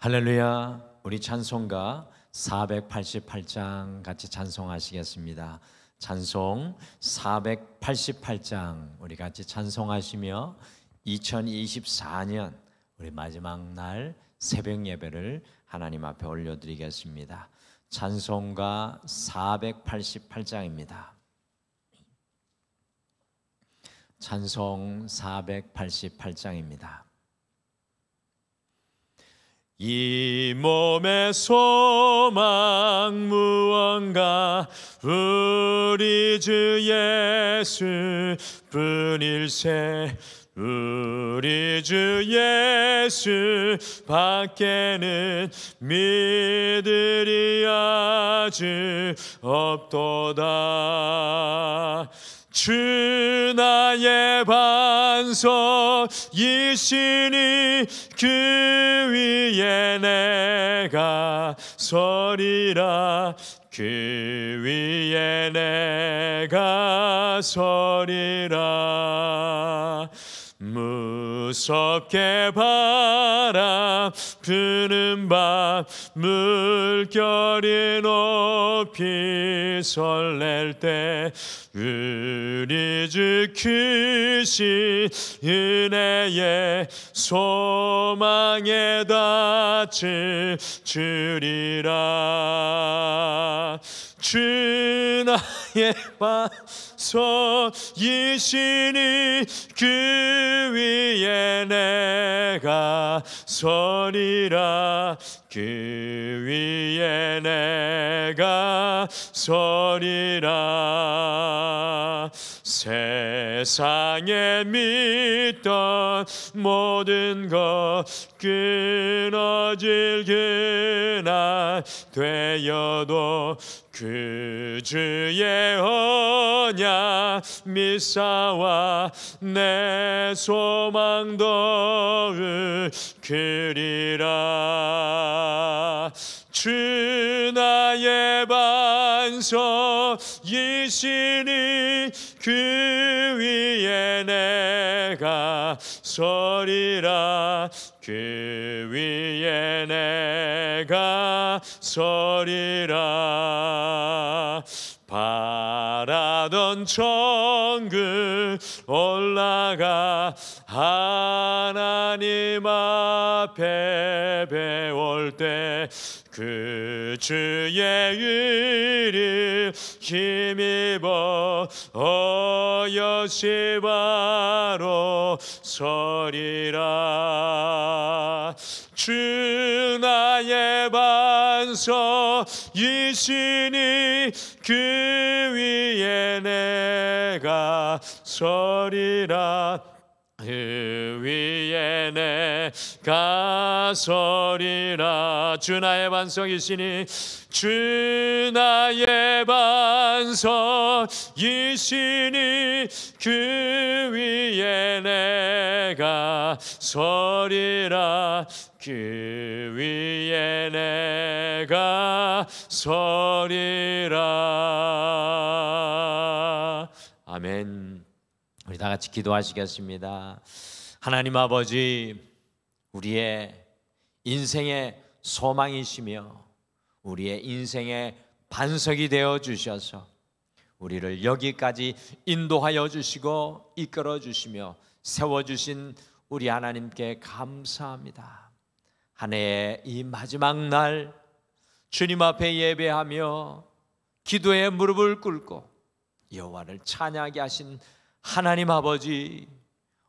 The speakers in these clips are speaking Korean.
할렐루야. 우리 찬송가 488장 같이 찬송하시겠습니다. 찬송 488장 우리 같이 찬송하시며 2024년 우리 마지막 날 새벽 예배를 하나님 앞에 올려드리겠습니다. 찬송가 488장입니다. 찬송 488장입니다. 이 몸의 소망 무언가 우리 주 예수 뿐일세. 우리 주 예수 밖에는 믿으리 아주 없도다. 주 나의 반석이시니 그 위에 내가 서리라. 그 위에 내가 서리라. 무섭게 바람 부는 밤 물결이 높이 설렐 때 우리 주 크신 은혜의 소망에 닿을 줄이라. 주 나의 반석이시니 그 위에 내가 서리라. 그 위에 내가 서리라. 세상에 믿던 모든 것 끊어질 그날 되어도 그 주의 언약 믿사와 내 소망 더욱 크리라. 주 나의 반석이시니 그 위에 내가 서리라. 그 위에 내가 서리라. 바라던 천국 올라가 하나님 앞에 배울 때 그 주의 의를 힘입어 어여시 바로 서리라. 주 나의 반석이시니 그 위에 내가 서리라. 그 위에 내가 서리라. 주 나의 반석이시니 주 나의 반석이시니 그 위에 내가 서리라. 그 위에 내가 서리라. 아멘. 우리 다 같이 기도하시겠습니다. 하나님 아버지, 우리의 인생의 소망이시며 우리의 인생의 반석이 되어 주셔서 우리를 여기까지 인도하여 주시고 이끌어 주시며 세워주신 우리 하나님께 감사합니다. 한 해의 이 마지막 날 주님 앞에 예배하며 기도에 무릎을 꿇고 여호와를 찬양하게 하신 하나님 아버지,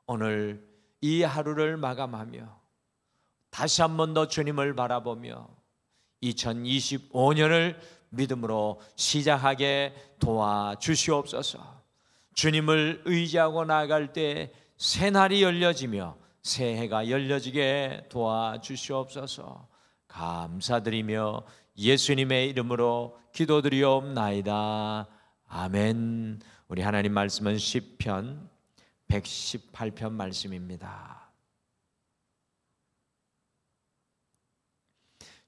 오늘 이 하루를 마감하며 다시 한 번 더 주님을 바라보며 2025년을 믿음으로 시작하게 도와주시옵소서. 주님을 의지하고 나아갈 때 새날이 열려지며 새해가 열려지게 도와주시옵소서. 감사드리며 예수님의 이름으로 기도드리옵나이다. 아멘. 우리 하나님 말씀은 시편 118편 말씀입니다.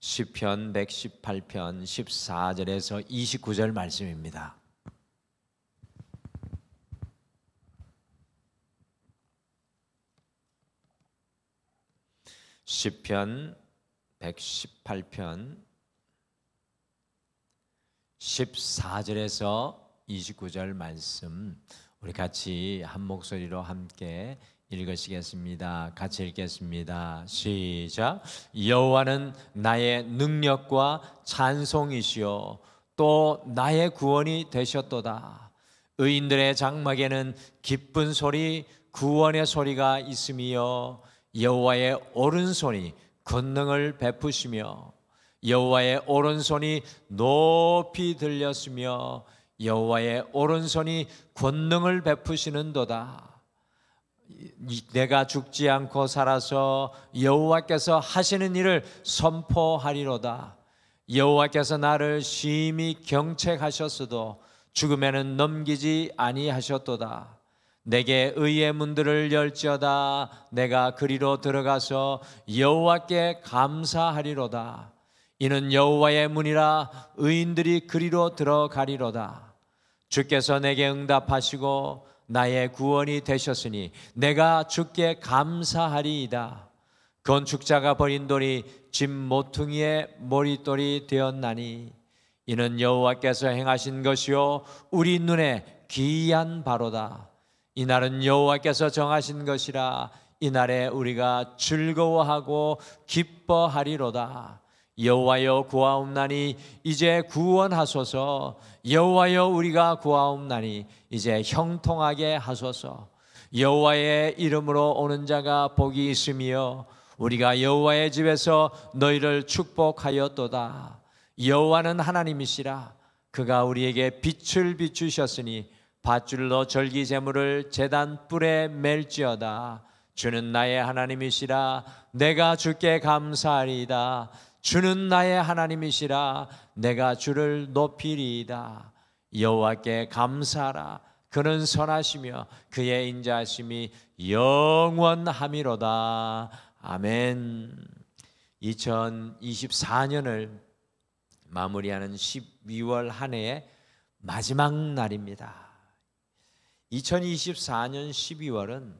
시편 118편 14절에서 29절 말씀입니다. 시편 118편 14절에서 29절 말씀 우리 같이 한 목소리로 함께 읽으시겠습니다. 같이 읽겠습니다. 시작. 여호와는 나의 능력과 찬송이시요 또 나의 구원이 되셨도다. 의인들의 장막에는 기쁜 소리 구원의 소리가 있으며 여호와의 오른손이 권능을 베푸시며 여호와의 오른손이 높이 들렸으며 여호와의 오른손이 권능을 베푸시는도다. 내가 죽지 않고 살아서 여호와께서 하시는 일을 선포하리로다. 여호와께서 나를 심히 경책하셨어도 죽음에는 넘기지 아니하셨도다. 내게 의의 문들을 열지어다. 내가 그리로 들어가서 여호와께 감사하리로다. 이는 여호와의 문이라 의인들이 그리로 들어가리로다. 주께서 내게 응답하시고 나의 구원이 되셨으니 내가 주께 감사하리이다. 건축자가 버린 돌이 집 모퉁이의 머릿돌이 되었나니 이는 여호와께서 행하신 것이요 우리 눈에 기이한 바로다. 이날은 여호와께서 정하신 것이라 이날에 우리가 즐거워하고 기뻐하리로다. 여호와여 구하옵나니 이제 구원하소서. 여호와여 우리가 구하옵나니 이제 형통하게 하소서. 여호와의 이름으로 오는 자가 복이 있으며 우리가 여호와의 집에서 너희를 축복하였도다. 여호와는 하나님이시라. 그가 우리에게 빛을 비추셨으니 밧줄로 절기 제물을 제단 뿔에 맬지어다. 주는 나의 하나님이시라. 내가 주께 감사하리이다. 주는 나의 하나님이시라. 내가 주를 높이리이다. 여호와께 감사하라. 그는 선하시며 그의 인자하심이 영원함이로다. 아멘. 2024년을 마무리하는 12월 한 해의 마지막 날입니다. 2024년 12월은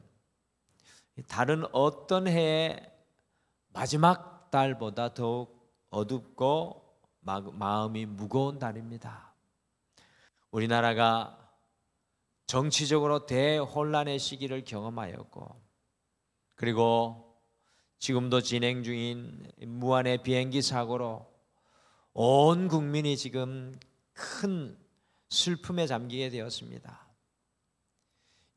다른 어떤 해의 마지막 달보다 더욱 어둡고 마음이 무거운 달입니다. 우리나라가 정치적으로 대혼란의 시기를 경험하였고, 그리고 지금도 진행 중인 무한의 비행기 사고로 온 국민이 지금 큰 슬픔에 잠기게 되었습니다.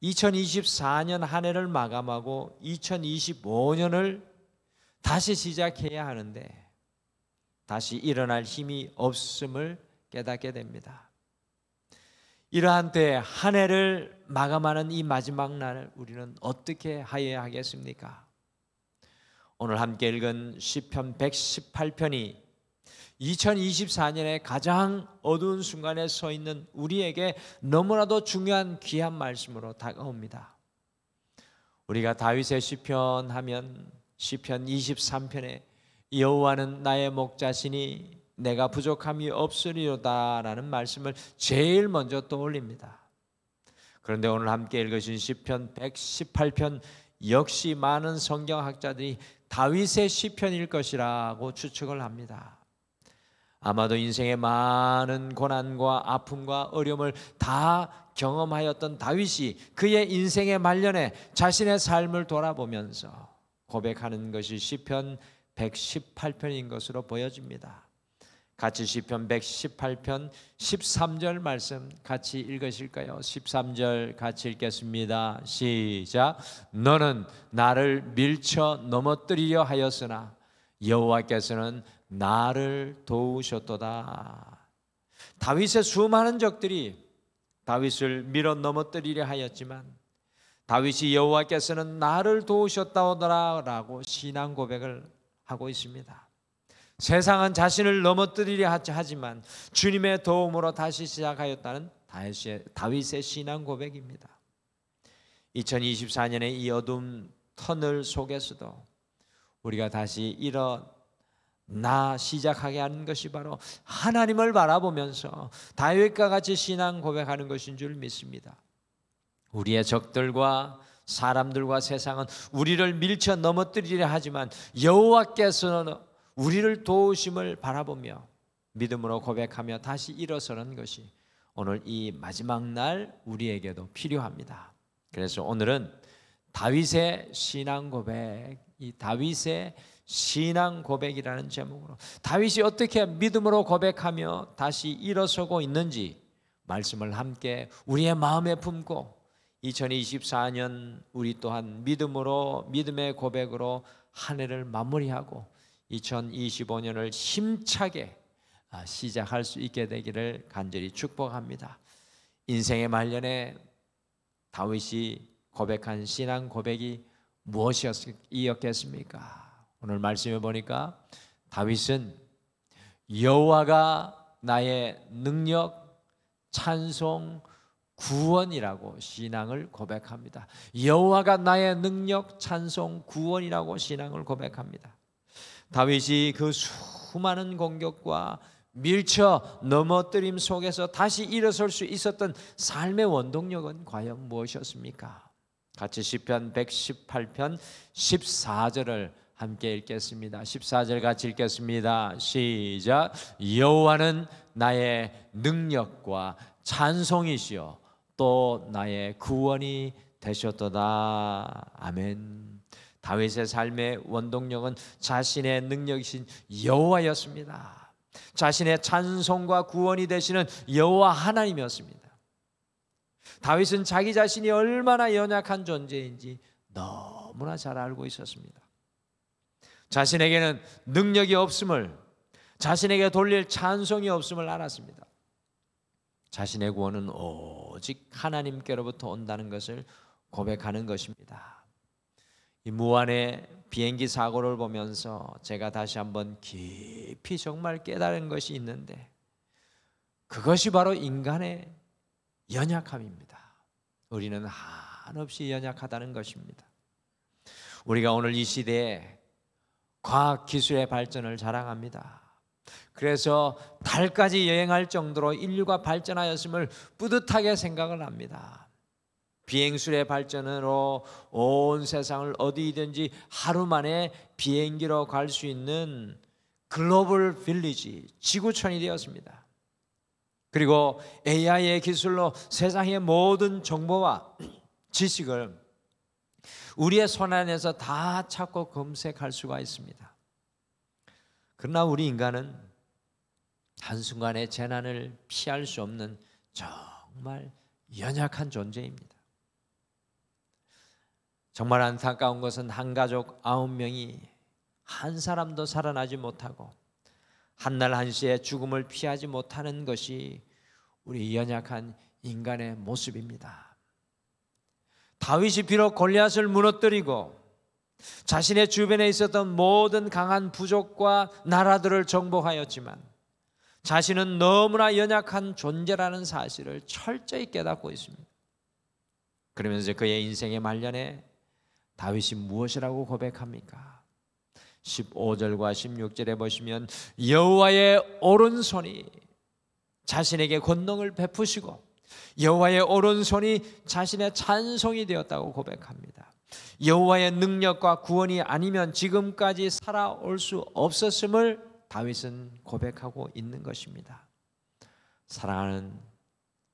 2024년 한 해를 마감하고 2025년을 다시 시작해야 하는데 다시 일어날 힘이 없음을 깨닫게 됩니다. 이러한 때 한 해를 마감하는 이 마지막 날 우리는 어떻게 하여야 하겠습니까? 오늘 함께 읽은 시편 118편이 2024년의 가장 어두운 순간에 서 있는 우리에게 너무나도 중요한 귀한 말씀으로 다가옵니다. 우리가 다윗의 시편 하면 시편 23편에 여호와는 나의 목자시니 내가 부족함이 없으리로다 라는 말씀을 제일 먼저 떠올립니다. 그런데 오늘 함께 읽으신 시편 118편 역시 많은 성경학자들이 다윗의 시편일 것이라고 추측을 합니다. 아마도 인생의 많은 고난과 아픔과 어려움을 다 경험하였던 다윗이 그의 인생의 말년에 자신의 삶을 돌아보면서 고백하는 것이 시편 118편인 것으로 보여집니다. 같이 시편 118편 13절 말씀 같이 읽으실까요? 13절 같이 읽겠습니다. 시작. 너는 나를 밀쳐 넘어뜨리려 하였으나 여호와께서는 나를 도우셨도다. 다윗의 수많은 적들이 다윗을 밀어 넘어뜨리려 하였지만 다윗이 여호와께서는 나를 도우셨다오더라라고 신앙 고백을 하고 있습니다. 세상은 자신을 넘어뜨리려 하지만 주님의 도움으로 다시 시작하였다는 다윗의 신앙 고백입니다. 2024년의 이 어두운 터널 속에서도 우리가 다시 일어나 시작하게 하는 것이 바로 하나님을 바라보면서 다윗과 같이 신앙 고백하는 것인 줄 믿습니다. 우리의 적들과 사람들과 세상은 우리를 밀쳐 넘어뜨리려 하지만 여호와께서는 우리를 도우심을 바라보며 믿음으로 고백하며 다시 일어서는 것이 오늘 이 마지막 날 우리에게도 필요합니다. 그래서 오늘은 다윗의 신앙 고백, 이 다윗의 신앙 고백이라는 제목으로 다윗이 어떻게 믿음으로 고백하며 다시 일어서고 있는지 말씀을 함께 우리의 마음에 품고 2024년 우리 또한 믿음의 고백으로 한 해를 마무리하고 2025년을 힘차게 시작할 수 있게 되기를 간절히 축복합니다. 인생의 말년에 다윗이 고백한 신앙 고백이 무엇이었겠습니까? 오늘 말씀에 보니까 다윗은 여호와가 나의 능력, 찬송, 구원이라고 신앙을 고백합니다. 여호와가 나의 능력, 찬송, 구원이라고 신앙을 고백합니다. 다윗이 그 수많은 공격과 밀쳐 넘어뜨림 속에서 다시 일어설 수 있었던 삶의 원동력은 과연 무엇이었습니까? 같이 시편 118편 14절을 함께 읽겠습니다. 14절 같이 읽겠습니다. 시작. 여호와는 나의 능력과 찬송이시요 또 나의 구원이 되셨도다. 아멘. 다윗의 삶의 원동력은 자신의 능력이신 여호와였습니다. 자신의 찬송과 구원이 되시는 여호와 하나님이었습니다. 다윗은 자기 자신이 얼마나 연약한 존재인지 너무나 잘 알고 있었습니다. 자신에게는 능력이 없음을, 자신에게 돌릴 찬송이 없음을 알았습니다. 자신의 구원은 오직 하나님께로부터 온다는 것을 고백하는 것입니다. 이 무한의 비행기 사고를 보면서 제가 다시 한번 깊이 정말 깨달은 것이 있는데 그것이 바로 인간의 연약함입니다. 우리는 한없이 연약하다는 것입니다. 우리가 오늘 이 시대에 과학기술의 발전을 자랑합니다. 그래서 달까지 여행할 정도로 인류가 발전하였음을 뿌듯하게 생각을 합니다. 비행술의 발전으로 온 세상을 어디든지 하루 만에 비행기로 갈 수 있는 글로벌 빌리지, 지구촌이 되었습니다. 그리고 AI의 기술로 세상의 모든 정보와 지식을 우리의 손 안에서 다 찾고 검색할 수가 있습니다. 그러나 우리 인간은 한순간의 재난을 피할 수 없는 정말 연약한 존재입니다. 정말 안타까운 것은 한 가족 9명이 한 사람도 살아나지 못하고 한날 한시에 죽음을 피하지 못하는 것이 우리 연약한 인간의 모습입니다. 다윗이 비록 골리앗을 무너뜨리고 자신의 주변에 있었던 모든 강한 부족과 나라들을 정복하였지만 자신은 너무나 연약한 존재라는 사실을 철저히 깨닫고 있습니다. 그러면서 그의 인생의 말년에 다윗이 무엇이라고 고백합니까? 15절과 16절에 보시면 여호와의 오른손이 자신에게 권능을 베푸시고 여호와의 오른손이 자신의 찬송이 되었다고 고백합니다. 여호와의 능력과 구원이 아니면 지금까지 살아올 수 없었음을 다윗은 고백하고 있는 것입니다. 사랑하는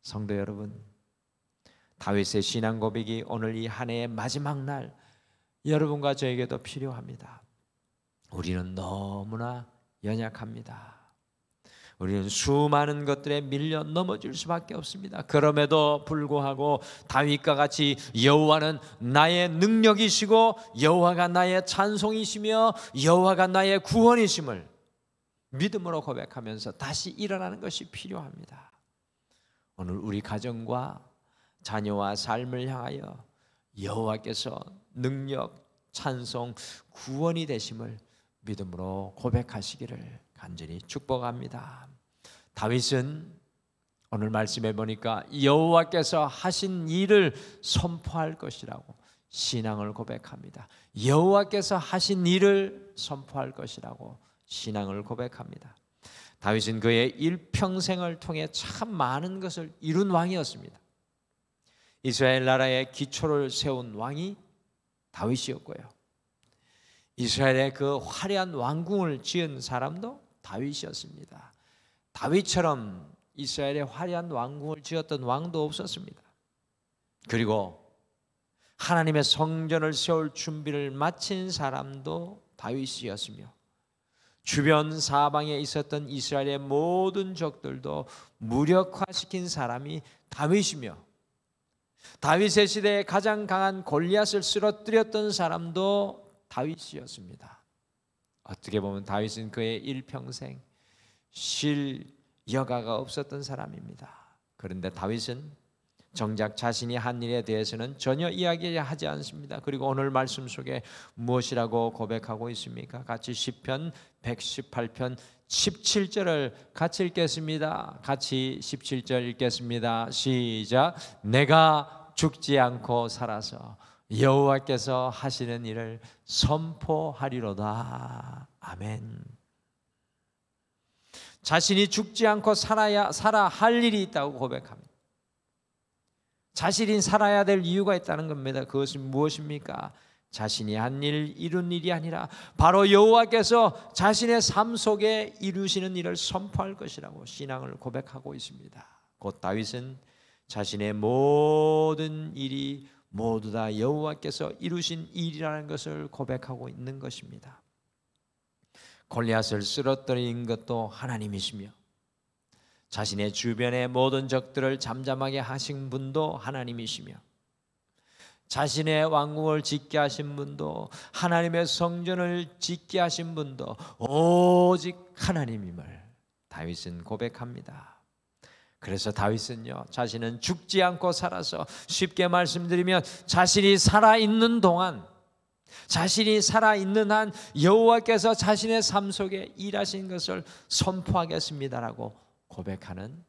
성도 여러분, 다윗의 신앙 고백이 오늘 이 한 해의 마지막 날 여러분과 저에게도 필요합니다. 우리는 너무나 연약합니다. 우리는 수많은 것들에 밀려 넘어질 수밖에 없습니다. 그럼에도 불구하고 다윗과 같이 여호와는 나의 능력이시고 여호와가 나의 찬송이시며 여호와가 나의 구원이심을 믿음으로 고백하면서 다시 일어나는 것이 필요합니다. 오늘 우리 가정과 자녀와 삶을 향하여 여호와께서 능력, 찬송, 구원이 되심을 믿음으로 고백하시기를 간절히 축복합니다. 다윗은 오늘 말씀해 보니까 여호와께서 하신 일을 선포할 것이라고 신앙을 고백합니다. 여호와께서 하신 일을 선포할 것이라고 신앙을 고백합니다. 다윗은 그의 일평생을 통해 참 많은 것을 이룬 왕이었습니다. 이스라엘 나라의 기초를 세운 왕이 다윗이었고요. 이스라엘의 그 화려한 왕궁을 지은 사람도 다윗이었습니다. 다윗처럼 이스라엘의 화려한 왕궁을 지었던 왕도 없었습니다. 그리고 하나님의 성전을 세울 준비를 마친 사람도 다윗이었으며 주변 사방에 있었던 이스라엘의 모든 적들도 무력화시킨 사람이 다윗이며 다윗의 시대에 가장 강한 골리앗을 쓰러뜨렸던 사람도 다윗이었습니다. 어떻게 보면 다윗은 그의 일평생 쉴 여가가 없었던 사람입니다. 그런데 다윗은 정작 자신이 한 일에 대해서는 전혀 이야기하지 않습니다. 그리고 오늘 말씀 속에 무엇이라고 고백하고 있습니까? 같이 시편 118편 17절을 같이 읽겠습니다. 같이 17절 읽겠습니다. 시작. 내가 죽지 않고 살아서 여호와께서 하시는 일을 선포하리로다. 아멘. 자신이 죽지 않고 살아야 할 일이 있다고 고백합니다. 자신이 살아야 될 이유가 있다는 겁니다. 그것은 무엇입니까? 자신이 한 일, 이룬 일이 아니라 바로 여호와께서 자신의 삶 속에 이루시는 일을 선포할 것이라고 신앙을 고백하고 있습니다. 곧 다윗은 자신의 모든 일이 모두 다 여호와께서 이루신 일이라는 것을 고백하고 있는 것입니다. 골리앗을 쓰러뜨린 것도 하나님이시며 자신의 주변의 모든 적들을 잠잠하게 하신 분도 하나님이시며 자신의 왕궁을 짓게 하신 분도 하나님의 성전을 짓게 하신 분도 오직 하나님임을 다윗은 고백합니다. 그래서 다윗은요, 자신은 죽지 않고 살아서, 쉽게 말씀드리면 자신이 살아있는 동안, 자신이 살아있는 한 여호와께서 자신의 삶 속에 일하신 것을 선포하겠습니다라고 고백하는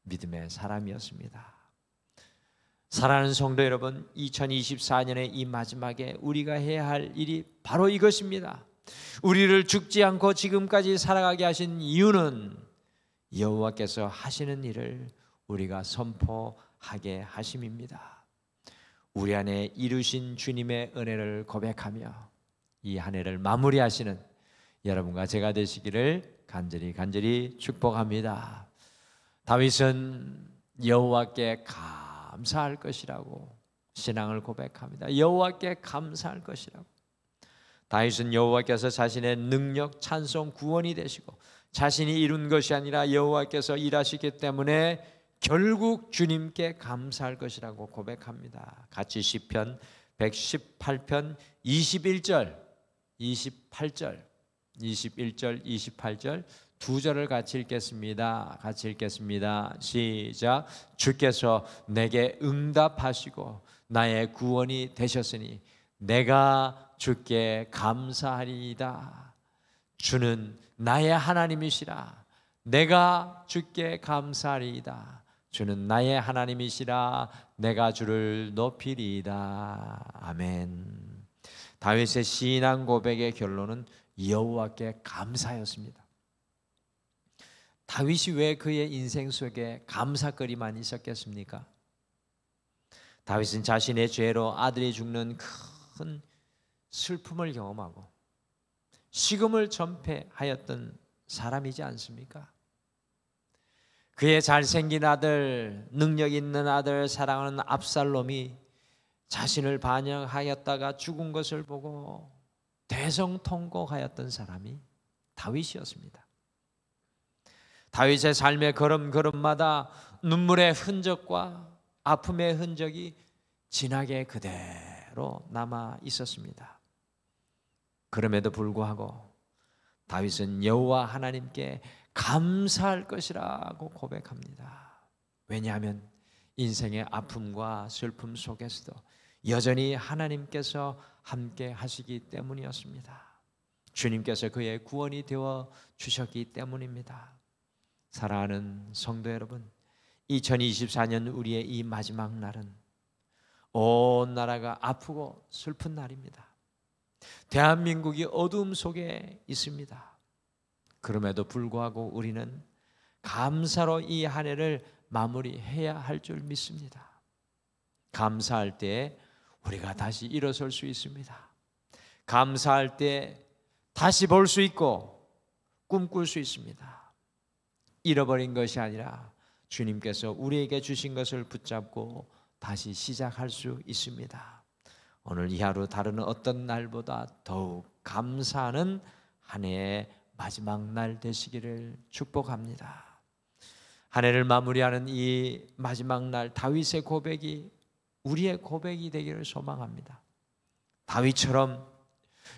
믿음의 사람이었습니다. 사랑하는 성도 여러분, 2024년의 이 마지막에 우리가 해야 할 일이 바로 이것입니다. 우리를 죽지 않고 지금까지 살아가게 하신 이유는 여호와께서 하시는 일을 우리가 선포하게 하심입니다. 우리 안에 이루신 주님의 은혜를 고백하며 이 한 해를 마무리하시는 여러분과 제가 되시기를 간절히 축복합니다. 다윗은 여호와께 감사할 것이라고 신앙을 고백합니다. 여호와께 감사할 것이라고. 다윗은 여호와께서 자신의 능력, 찬송, 구원이 되시고 자신이 이룬 것이 아니라 여호와께서 일하시기 때문에 결국 주님께 감사할 것이라고 고백합니다. 같이 시편 118편 21절, 28절, 21절, 28절 두 절을 같이 읽겠습니다. 같이 읽겠습니다. 시작. 주께서 내게 응답하시고 나의 구원이 되셨으니 내가 주께 감사하리이다. 주는 나의 하나님이시라. 내가 주께 감사하리이다. 주는 나의 하나님이시라. 내가 주를 높이리이다. 아멘. 다윗의 신앙 고백의 결론은 여호와께 감사였습니다. 다윗이 왜 그의 인생 속에 감사거리만 있었겠습니까? 다윗은 자신의 죄로 아들이 죽는 큰 슬픔을 경험하고 식음을 전폐하였던 사람이지 않습니까? 그의 잘생긴 아들, 능력 있는 아들, 사랑하는 압살롬이 자신을 반역하였다가 죽은 것을 보고 대성통곡하였던 사람이 다윗이었습니다. 다윗의 삶의 걸음걸음마다 눈물의 흔적과 아픔의 흔적이 진하게 그대로 남아 있었습니다. 그럼에도 불구하고 다윗은 여호와 하나님께 감사할 것이라고 고백합니다. 왜냐하면 인생의 아픔과 슬픔 속에서도 여전히 하나님께서 함께 하시기 때문이었습니다. 주님께서 그의 구원이 되어 주셨기 때문입니다. 사랑하는 성도 여러분, 2024년 우리의 이 마지막 날은 온 나라가 아프고 슬픈 날입니다. 대한민국이 어두움 속에 있습니다. 그럼에도 불구하고 우리는 감사로 이 한 해를 마무리해야 할 줄 믿습니다. 감사할 때에 우리가 다시 일어설 수 있습니다. 감사할 때 다시 볼 수 있고 꿈꿀 수 있습니다. 잃어버린 것이 아니라 주님께서 우리에게 주신 것을 붙잡고 다시 시작할 수 있습니다. 오늘 이 하루 다른 어떤 날보다 더욱 감사하는 한 해의 마지막 날 되시기를 축복합니다. 한 해를 마무리하는 이 마지막 날 다윗의 고백이 우리의 고백이 되기를 소망합니다. 다윗처럼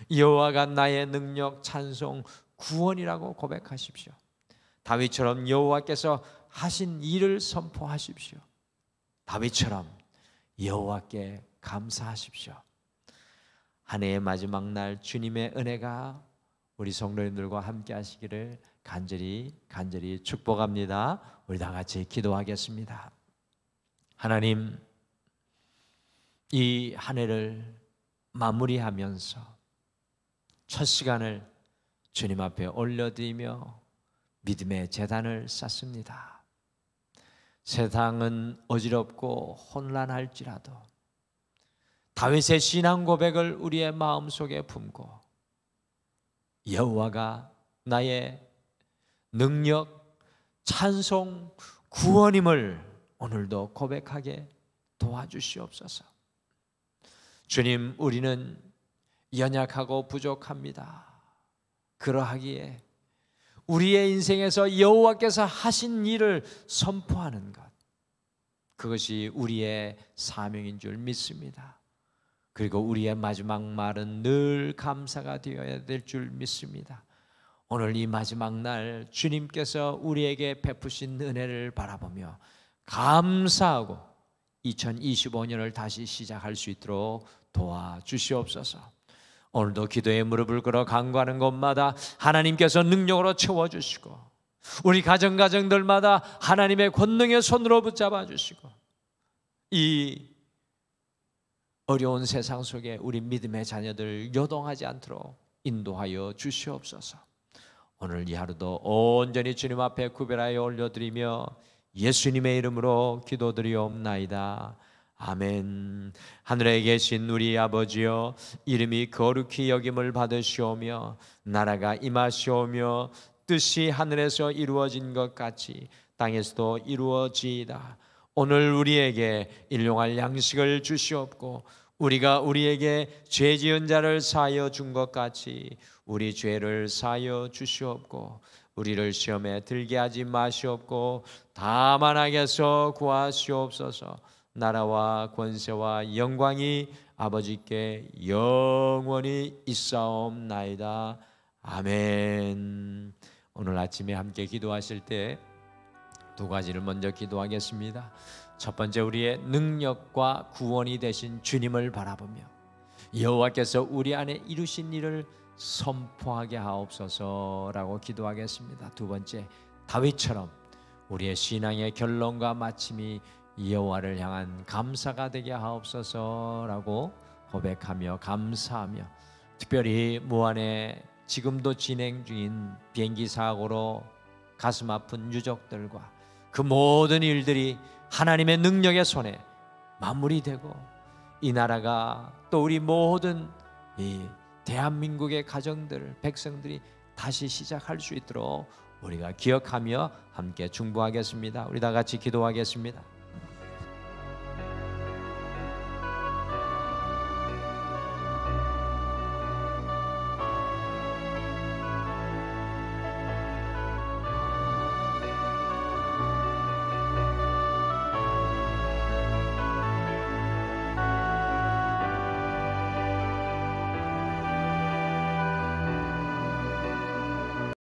여호와가 나의 능력, 찬송, 구원이라고 고백하십시오. 다윗처럼 여호와께서 하신 일을 선포하십시오. 다윗처럼 여호와께 감사하십시오. 한 해의 마지막 날 주님의 은혜가 우리 성도님들과 함께 하시기를 간절히 축복합니다. 우리 다 같이 기도하겠습니다. 하나님, 이 한 해를 마무리하면서 첫 시간을 주님 앞에 올려드리며 믿음의 제단을 쌓습니다. 세상은 어지럽고 혼란할지라도 다윗의 신앙 고백을 우리의 마음속에 품고 여호와가 나의 능력, 찬송, 구원임을 오늘도 고백하게 도와주시옵소서. 주님, 우리는 연약하고 부족합니다. 그러하기에 우리의 인생에서 여호와께서 하신 일을 선포하는 것, 그것이 우리의 사명인 줄 믿습니다. 그리고 우리의 마지막 말은 늘 감사가 되어야 될 줄 믿습니다. 오늘 이 마지막 날 주님께서 우리에게 베푸신 은혜를 바라보며 감사하고 2025년을 다시 시작할 수 있도록 도와주시옵소서. 오늘도 기도의 무릎을 꿇어 간구하는 곳마다 하나님께서 능력으로 채워주시고 우리 가정들마다 하나님의 권능의 손으로 붙잡아 주시고 이 어려운 세상 속에 우리 믿음의 자녀들 요동하지 않도록 인도하여 주시옵소서. 오늘 이 하루도 온전히 주님 앞에 구별하여 올려드리며 예수님의 이름으로 기도드리옵나이다. 아멘. 하늘에 계신 우리 아버지여, 이름이 거룩히 여김을 받으시오며 나라가 임하시오며 뜻이 하늘에서 이루어진 것 같이 땅에서도 이루어지이다. 오늘 우리에게 일용할 양식을 주시옵고 우리가 우리에게 죄 지은 자를 사하여 준 것 같이 우리 죄를 사하여 주시옵고 우리를 시험에 들게 하지 마시옵고 다만 악에서 구하시옵소서. 나라와 권세와 영광이 아버지께 영원히 있사옵나이다. 아멘. 오늘 아침에 함께 기도하실 때 두 가지를 먼저 기도하겠습니다. 첫 번째, 우리의 능력과 구원이 되신 주님을 바라보며 여호와께서 우리 안에 이루신 일을 선포하게 하옵소서라고 기도하겠습니다. 두 번째, 다윗처럼 우리의 신앙의 결론과 마침이 여호와를 향한 감사가 되게 하옵소서라고 고백하며 감사하며, 특별히 무안에 지금도 진행 중인 비행기 사고로 가슴 아픈 유족들과 그 모든 일들이 하나님의 능력의 손에 마무리되고 이 나라가 또 우리 모든 이 대한민국의 가정들, 백성들이 다시 시작할 수 있도록 우리가 기억하며 함께 중보하겠습니다. 우리 다 같이 기도하겠습니다.